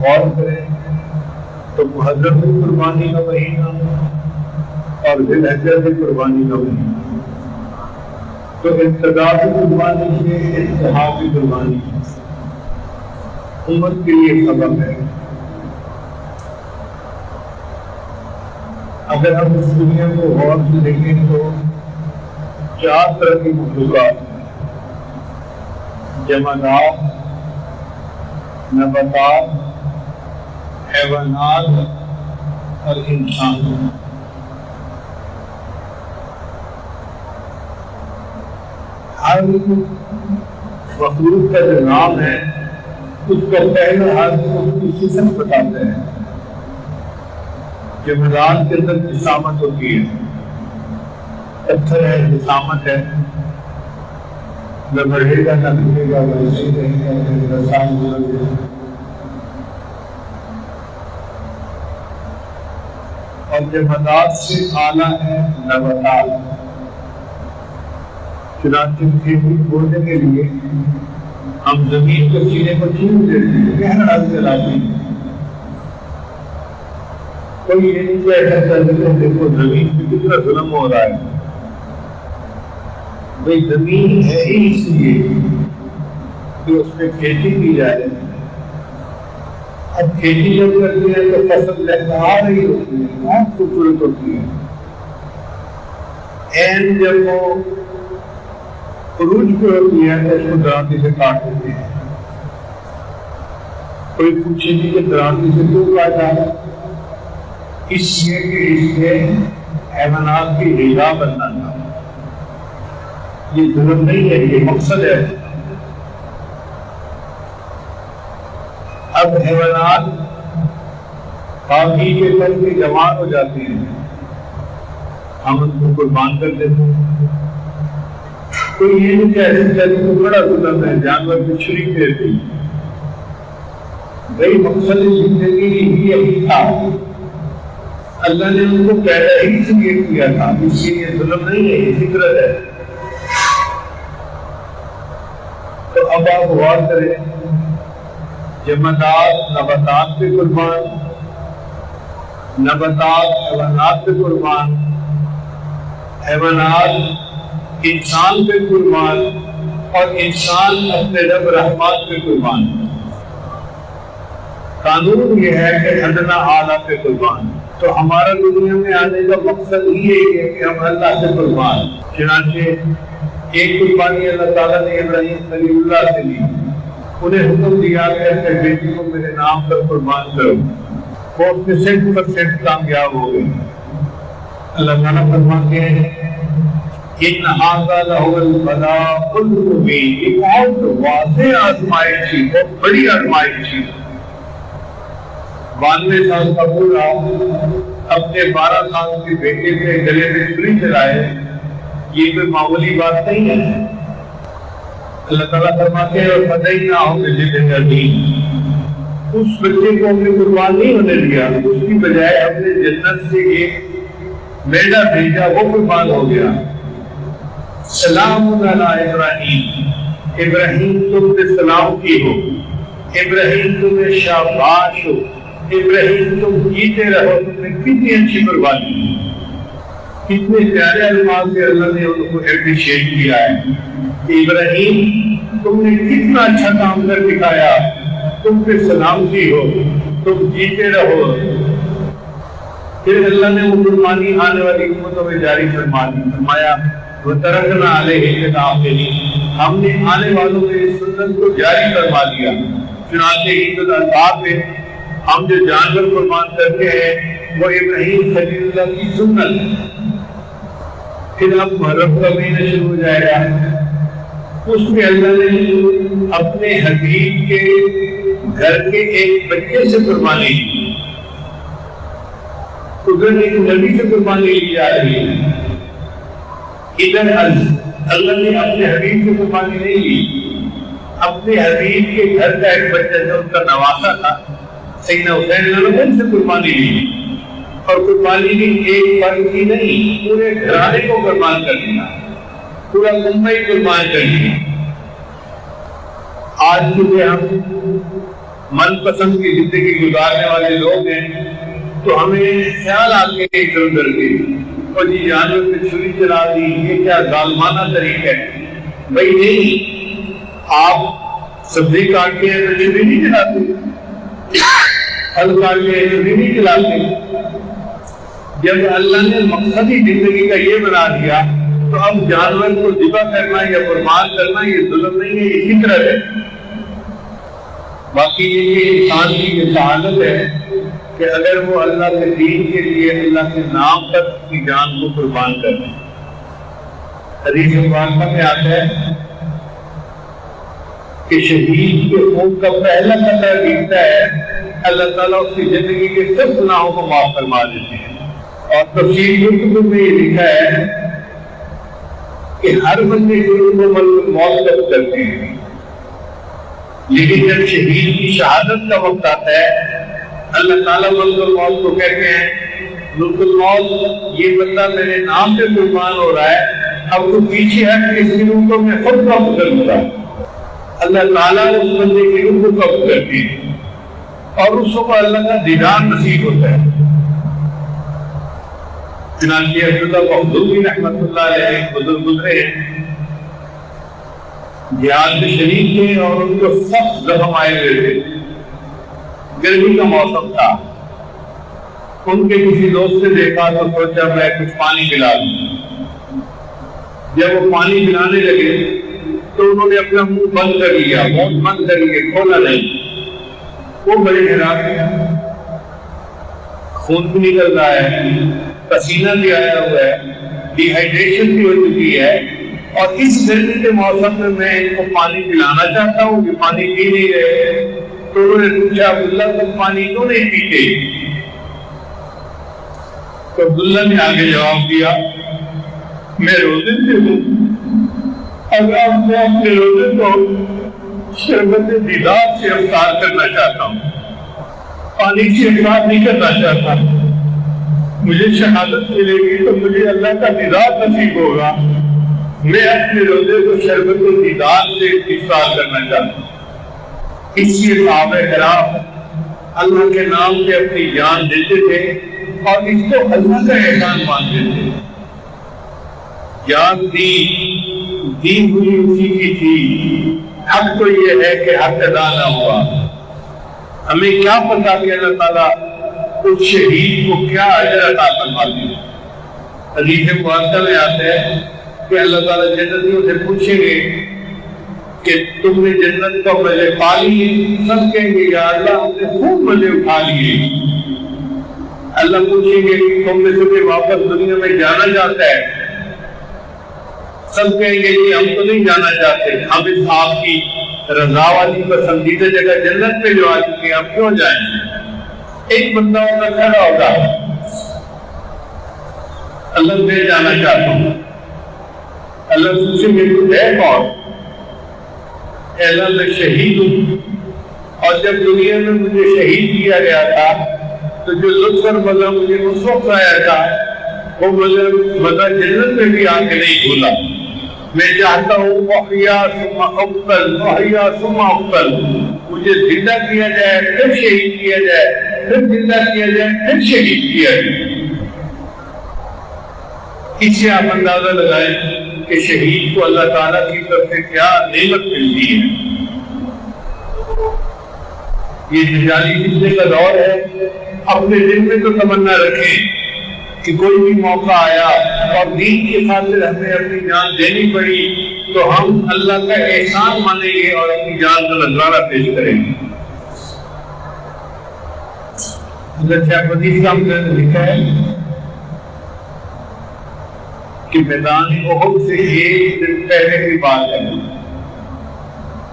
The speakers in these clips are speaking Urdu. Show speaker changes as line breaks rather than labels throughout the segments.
غور کریں تو محرم بھی قربانی کا مہینہ اور ذی الحجہ بھی قربانی کا مہینہ، تو ابتدا بھی قربانی ہے، انتہا بھی قربانی ہے، امت کے لیے سبب ہے۔ اگر ہم اس دنیا کو غور سے دیکھیں تو 4 طرح کی مخلوقات ہیں: جمادات، نباتات، حیوانات اور انسان۔ ہر مخلوق کا جو نام ہے اس کا پہلا حرف اس کی صفت بتاتے ہیں۔ جمادات کے اندر جسامت ہوتی ہے، پتھر ہے، جسامت ہے، نہ بڑھے گا نہ گھٹے گا، ویسے ہی رہے گا، رسان ہوگا۔ اور جمادات سے اعلیٰ ہے نباتات۔ چنانچہ کھیتی بونے کے لیے ہم زمین کو سینے کو چھین دیتے ہیں، گہرا چلاتے ہیں۔ کوئی یہ نہیں کہہ سکتا دیکھو زمین پہ کتنا ظلم ہو رہا ہے۔ بھئی زمین ہے ہی اس لیے کہ اس میں کھیتی کی جائے۔ اب کھیتی جب کرتے ہیں تو فصل لہلہا رہی ہوتی ہے، بہت خوبصورت ہوتی ہے۔ این جب وہ عروج پہ ہوتی ہے تو اس کو درانتی سے کاٹ دیتے ہیں۔ کوئی پوچھے نہیں کہ درانتی سے کیوں کاٹا؟ اس لیے کہ اس میں حیوانات کی غذا بننا تھا۔ یہ ظلم نہیں ہے، یہ مقصد ہے۔ اب حیوانات باقی کے کل کے جوان ہو جاتے ہیں، ہم ان کو قربان کر دیتے ہیں۔ کوئی یہ نہیں کہہ سکتا کہ وہ بڑا ظلم ہے، جانور کو چھری پھیر دی۔ بھئی مقصد زندگی ہی یہی تھا، اللہ نے ان کو پیدا ہی اس لیے کیا تھا، اس لیے یہ ظلم نہیں ہے، یہ فطرت ہے۔ تو اب آپ غور کریں، جمادات نباتات پہ قربان، نباتات حیوانات پہ قربان، حیوانات انسان پہ قربان، اور انسان اپنے رب رحمات پہ قربان۔ قانون یہ ہے کہ ادنا اعلیٰ پہ قربان۔ تو ہمارا دنیا میں آنے کا مقصد یہ ہے کہ ہم اللہ سے قربان۔ چنانچہ ایک قربانی اللہ تعالیٰ نے ابراہیم خلیل اللہ سے لی، انہیں حکم دیا کہ اپنے بیٹی کو میرے نام پر قربان کرو۔ وہ اپنے 100% کامیاب ہو گئے۔ اللہ تعالیٰ فرماتے ہیں ان ھذا لہو البلاء المبین، یہ بہت واضح آزمائش تھی، بہت بڑی آزمائش تھی۔ 92 سال کا بوڑھا اپنے 12 سال کے بیٹے کے گلے میں چھری چلائے، یہ کوئی معمولی بات نہیں ہے۔ اللہ تعالیٰ فرماتے ہیں وَفَدَيْنَاهُ بِذِبْحٍ عَظِيمٍ، اس بچے کو ہم نے قربان نہیں ہونے دیا، اس کی بجائے ہم نے جنت سے ایک میڈا بھیجا، وہ قربان ہو گیا۔ سلام علی ابراہیم، ابراہیم تم پہ سلام کی ہو، ابراہیم تمہیں شاباش ہو، ابراہیم تم جیتے رہو۔ تم نے کتنی اچھی قربانی کی، کتنے پیارے الفاظ سے اللہ نے ان کو اپریشیٹ کیا ہے کہ ابراہیم تم نے کتنا اچھا کام کر دکھایا، تم پہ سلامتی ہو، تم جیتے رہو۔ پھر اللہ نے وہ قربانی آنے والی امتوں میں جاری فرما دی، فرمایا وَتَرَكْنَا عَلَيْهِ فِي الْآخِرِينَ، ہم نے آنے والوں میں اس سنت کو جاری فرما دیا۔ چنانچہ عید الاضحیٰ پہ ہم جو جانور قربان کرتے ہیں وہ ابراہیم خلیل اللہ کی سنت ہے۔ پھر اب محرم کا مہینہ شروع ہو جائے گا، اس میں اللہ نے اپنے حبیب کے گھر کے ایک بچے سے قربانی لی، ادھر ایک نبی سے قربانی لی جا رہی ہے۔ ادھر اللہ نے اپنے حبیب سے قربانی نہیں لی، اپنے حبیب کے گھر کا ایک بچہ جو ان کا نواسا تھا سیدنا حسین نے سے قربانی لی، اور قربانی لی ایک فرد کی نہیں، پورے گھرانے کو قربان کر دیا، پورا ممبئی قربان کر دیا۔ آج صبح ہم من پسند کی زندگی گزارنے والے لوگ ہیں تو ہمیں خیال آتے ہیں ادھر ادھر کے، اور جی جانور پہ چھری چلا دی، یہ کیا ظالمانہ طریقہ ہے؟ بھائی نہیں، آپ سبزی کاٹتے ہیں تو چھری نہیں چلاتے، پھل کاٹتے ہیں چھری نہیں چلاتے۔ جب اللہ نے مقصدی زندگی کا یہ بنا دیا تو اب جانور کو ذبح کرنا یا قربان کرنا یہ ظلم نہیں ہے، یہ فطرت ہے۔ باقی یہ انسان کی یہ سعادت ہے کہ اگر وہ اللہ کے دین کے لیے اللہ کے نام پر اپنی جان کو قربان کر دیں۔ حدیث مبارکہ میں آتا ہے کہ شہید کے خون کا پہلا قطرہ گرتا ہے، اللہ تعالیٰ اس کی زندگی کے سب گناہوں کو معاف فرما دیتے ہیں۔ اور تفسیر کتب میں یہ لکھا ہے کہ ہر بندے کو ملک موت تک کرتے ہیں، لیکن جب شہید کی شہادت کا وقت آتا ہے اللہ تعالیٰ ملک الموت کو کہتے ہیں ملک الموت یہ بندہ میرے نام پہ قربان ہو رہا ہے، اب تو پیچھے ہٹ کے اس کی روح کو میں خود قبض کروں گا۔ اللہ تعالیٰ اس بندے کی روح کو قبض کرتی ہے اور اس کو اللہ کا دیدار نصیب ہوتا ہے۔ چنانچہ عبداللہ مخدومی رحمۃ اللہ علیہ ایک بزرگ گزرے ہیں، جہاد میں شریک تھے اور ان کو سخت زخم آئے ہوئے تھے، گرمی کا موسم تھا۔ ان کے کسی دوست سے دیکھا تو سوچا میں کچھ پانی پلا دوں۔ جب وہ پانی پلانے لگے تو انہوں نے اپنا منہ بند کر لیا، منہ بند کر لیا، کھولا نہیں۔ وہ بڑے حیران تھے، خون بھی نکل رہا ہے، پسینہ بھی آیا ہوا ہے، ڈی ہائیڈریشن بھی ہو چکی ہے، اور اس گرمی کے موسم میں ان کو پانی پلانا چاہتا ہوں کہ پانی پی نہیں رہے۔ تو انہوں نے پوچھا عبداللہ تم پانی کیوں نہیں پیتے؟ تو عبداللہ نے آگے جواب دیا میں روزے سے ہوں، اگر میں اپنے روزے کو شربت دیدار سے افطار کرنا چاہتا ہوں، پانی سے افطار نہیں کرنا چاہتا۔ مجھے شہادت ملے گی تو مجھے اللہ کا دیدار نصیب ہوگا، میں اپنے روزے کو شربت دیدار سے افطار کرنا چاہتا ہوں۔ اس لیے صحابہ کرام اللہ کے نام سے اپنی جان دیتے تھے اور اس کو اللہ کا احسان مانتے تھے۔ جان دی ہوئی اسی کی تھی، حق تو یہ ہے کہ حق ادا نہ ہوا۔ ہمیں کیا پتا کہ اللہ تعالیٰ اس شہید کو کیا اجر عطا فرماتے ہیں۔ حدیث مبارکہ میں آتا ہے کہ اللہ تعالیٰ جنتیوں سے پوچھیں گے کہ تم نے جنت کا مزے پا لیے؟ سب کہیں گے یا اللہ ہم نے خوب مزے اٹھا لیے۔ اللہ پوچھیں گے تم میں سے واپس دنیا میں جانا چاہتا ہے؟ سب کہیں گے کہ ہم تو نہیں جانا چاہتے، ہم اس آپ کی رضا والی پسندیدہ جگہ جنت میں جو آ چکے ہیں ہم کیوں جائیں گے؟ ایک بندہ ہوگا کھڑا ہوگا، اللہ میں جانا چاہتا ہوں۔ اللہ پوچھیں گے تو ہے کون؟ اللہ میں شہید ہوں، اور جب دنیا میں مجھے شہید کیا گیا تھا تو جو لطف اور مزہ مجھے اس وقت آیا تھا وہ مزہ جنت میں بھی آ کے نہیں بھولا۔ میں چاہتا ہوں محیا ثم اقتل، محیا ثم اقتل، مجھے زندہ کیا جائے پھر شہید کیا جائے، پھر زندہ کیا جائے پھر شہید کیا جائے۔ اس سے آپ اندازہ لگائیں کہ شہید کو اللہ تعالیٰ کی طرف سے کیا نعمت ملتی ہے۔ یہ جنجالی فتنے کا دور ہے، اپنے دل میں تو تمنا رکھیں کہ کوئی بھی موقع آیا اور دین کی خاطر ہمیں اپنی جان دینی پڑی تو ہم اللہ کا احسان مانیں گے اور اپنی جان کا نذرانہ پیش کریں گے۔ حضرت حدیث کا نے لکھا ہے کہ میدان احد سے ایک دن پہلے کی بات ہے،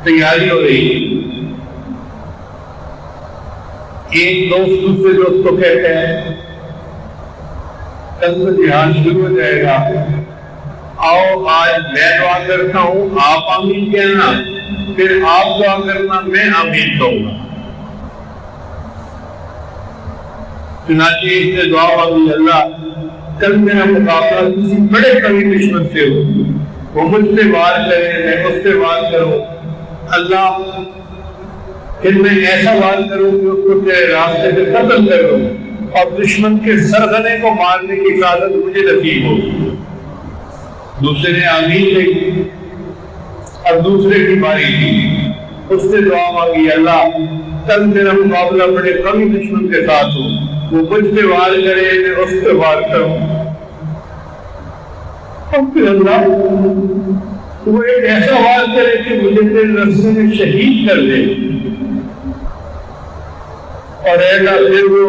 تیاری ہو رہی ہے۔ ایک دوست دوسرے دوست کو کہتے ہیں کل تو جہاد شروع ہو جائے گا، آؤ آج میں دعا کرتا ہوں آپ آمین کہنا، پھر آپ دعا کرنا میں آمین کہوں گا۔ چنانچہ اس نے دعا مانگی اللہ کل میرا مقابلہ کسی بڑے قوی دشمن سے ہو، وہ مجھ سے وار کرے میں اس سے وار کروں، اللہ پھر میں ایسا وار کروں کہ اس کو تیرے راستے سے قتل کروں اور دشمن کے سرغنے کو مارنے کی سعادت مجھے نصیب ہو۔ دوسرے نے آمین کہی اور دوسرے کی باری تھی، اس نے دعا مانگی اللہ کل میرا مقابلہ بڑے قوی دشمن کے ساتھ ہو، وہ مجھ پہ وار کرے میں اس پہ وار کروں، اور پھر اللہ وہ ایک ایسا وار کرے کہ مجھے تیرے راستے میں شہید کر دے، اور اے اللہ پھر وہ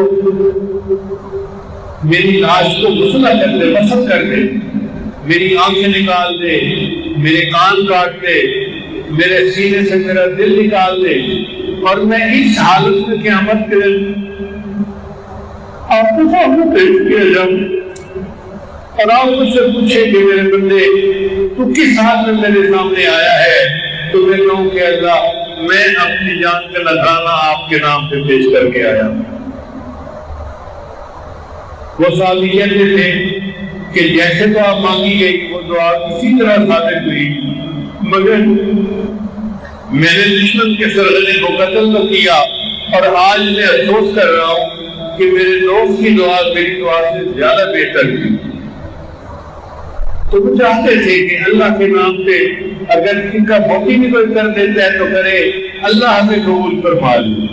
میری لاش کو مسلح کر دے، مسح کر دے، میری آنکھیں نکال دے، میرے کان کاٹ دے، میرے سینے سے میرا دل نکال دے، اور میں اس حالت میں قیامت کے دن آپ کے سامنے پیش کیا جاؤں اور آپ مجھ سے پوچھے کہ میرے بندے تو کس حال میں میرے سامنے آیا ہے، تو میں کہوں کہ اللہ میں اپنی جان کا نذرانہ آپ کے نام پہ پیش کر کے آیا ہوں۔ وہ صاحب کہتے تھے کہ جیسے تو آپ مانگی گئی وہ دعا اسی طرح ثابت ہوئی، مگر میں نے دشمن کے سرغنے کو قتل تو کیا، اور آج میں افسوس کر رہا ہوں کہ میرے دوست کی دعا میری دعا سے زیادہ بہتر تھی۔ تو وہ چاہتے تھے کہ اللہ کے نام پہ اگر ان کا موقع بھی کوئی کر دیتا ہے تو کرے، اللہ ہمیں قبول فرما لے۔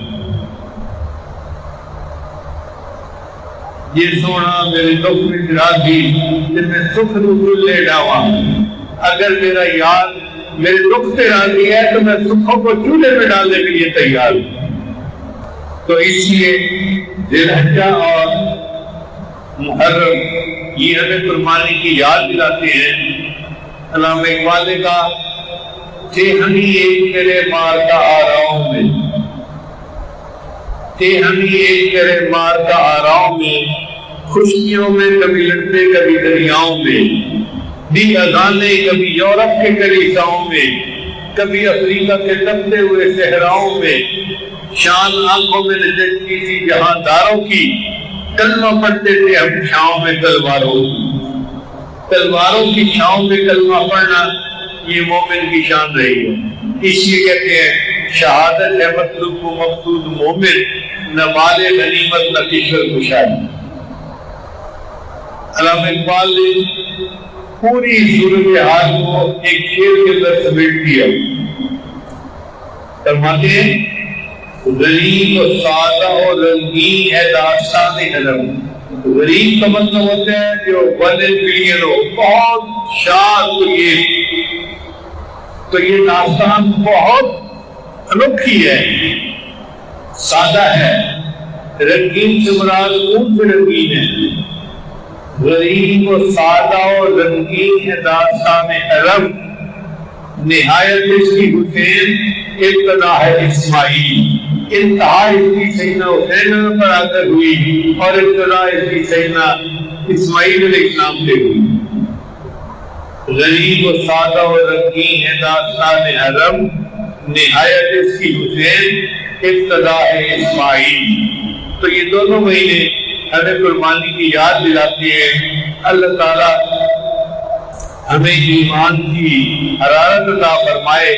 یہ سونا میرے دکھ میں گرا دی جن میں سکھ رسول لے جاوا، اگر میرا یار میرے دکھ سے راضی ہے تو میں سکھوں کو چولہے میں ڈالنے کے لیے تیار ہوں۔ تو اس لیے ذی الحجہ اور محرم یہ ہمیں قربانی کی یاد دلاتے ہیں۔ علامہ اقبال نے کہا تھے ہمیں ایک تیرے مار کا آراؤں میں، تھے ہمیں ایک تیرے مار کا آراؤں میں، خشکیوں میں کبھی لڑتے کبھی دریاؤں میں، دی اذانیں کبھی یورپ کے کلیساؤں میں، کبھی افریقہ کے تپتے ہوئے صحراؤں میں، شان آنکھوں میں نجات کی تھی جہانداروں کی، کلمہ پڑھتے تھے ہم چھاؤں میں تلواروں کی چھاؤں میں کلمہ پڑھنا یہ مومن کی شان رہی ہے۔ اس لیے کہتے ہیں شہادت ہے مطلوب و مقصود مومن، نہ مال غنیمت نہ کشور کشائی۔ علامہ اقبال نے پوری صورتحال کو ایک شعر کے اندر سمیٹ دیا، فرماتے ہیں غریب و سادہ و رنگین ہے داستان علم۔ غریب کا مطلب ہوتا ہے جو ون بلین ہو، بہت شاد، تو یہ داستان بہت انوکھی ہے، سادہ ہے، رنگین سے مراد اون سے رنگین ہے۔ غریب و سادہ و رنگین ہے داستان علم، نہایت اس کی حسین ابتدا ہے اسماعیل، انتہا اس کی سیدنا حسین پر آ کر ہوئی اور ابتدا اس کی سیدنا اسماعیل علیہ السلام سے ہوئی۔ غریب و سادہ و رنگین ہے داستان علم، نہایت اس کی حسین ابتدا ہے اسماعیل۔ تو یہ دونوں مہینے ہمیں قربانی کی یاد دلاتے ہیں۔ اللہ تعالیٰ ہمیں ایمان کی حرارت عطا فرمائے